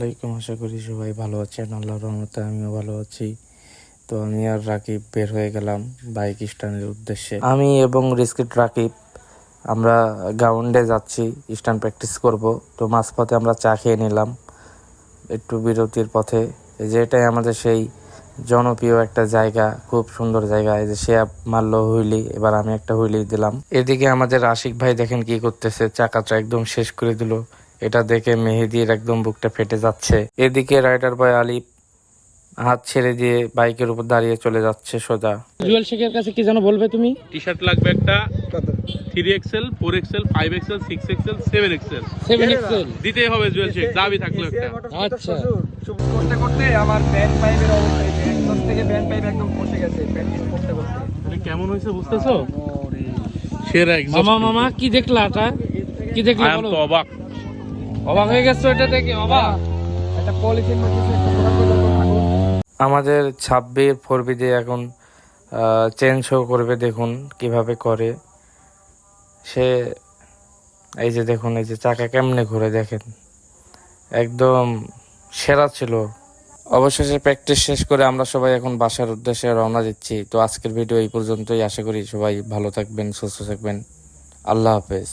আলাইকুম, আশা করি সবাই ভালো আছেন। আল্লাহর রহমতে আমিও ভালো আছি। তো আমি আর রাকিব বের হয়ে গেলাম বাইক স্ট্যান্ডের উদ্দেশ্যে। আমি এবং রিস্কিট রাকিব আমরা গ্রাউন্ডে যাচ্ছি স্ট্যান্ড প্র্যাকটিস করব। তো মাঝপথে আমরা চা খেয়ে নিলাম একটু বিরতির পথে। যেটাই আমাদের সেই জনপ্রিয় একটা জায়গা, খুব সুন্দর জায়গা। এই যে সে মারলো হুইলি, এবার আমি একটা হুইলি দিলাম। এদিকে আমাদের আশিক ভাই দেখেন কি করতেছে, চাকাটা একদম শেষ করে দিল। এটা দেখে মেহেদির একদম বুকটা ফেটে যাচ্ছে। এদিকে রাইডার বয় আলিফ হাত ছেড়ে দিয়ে বাইকের উপর দাঁড়িয়ে চলে যাচ্ছে সোজা। জুয়েল শেখের কাছে কি যেন বলবে তুমি? টি শার্ট লাগবে একটা 3XL 4XL 5XL 6XL 7XL 7XL দিতেই হবে জুয়েল শেখ, দাবি থাকলো একটা। আচ্ছা, করতে করতে আমার ব্যান্ড পাইপের অবস্থা, ব্যান্ড থেকে ব্যান্ড পাইপ একদম ফসে গেছে প্র্যাকটিস করতে করতে। মানে কেমন হয়েছে বুঝতেছো? সেরা একদম। মামা কি দেখলা? কি দেখলা আই এম তো অবাক। অবাক হয়ে গেছো এটা দেখে? অবাক। একটা পলিথিন বা কিছু একটা প্রোগ্রাম করে থাকুন। আমাদের 26 4B দিয়ে এখন চেঞ্জ করবে, দেখুন কিভাবে করে সে। এই যে দেখুন, এই যে চাকা কেমনে ঘুরে দেখেন, একদম সেরা ছিল। অবশেষে প্র্যাকটিস শেষ করে আমরা সবাই এখন বাসার উদ্দেশ্যে রওনা দিচ্ছি। তো আজকের ভিডিও এই পর্যন্তই। আশা করি সবাই ভালো থাকবেন, সুস্থ থাকবেন। আল্লাহ হাফেজ।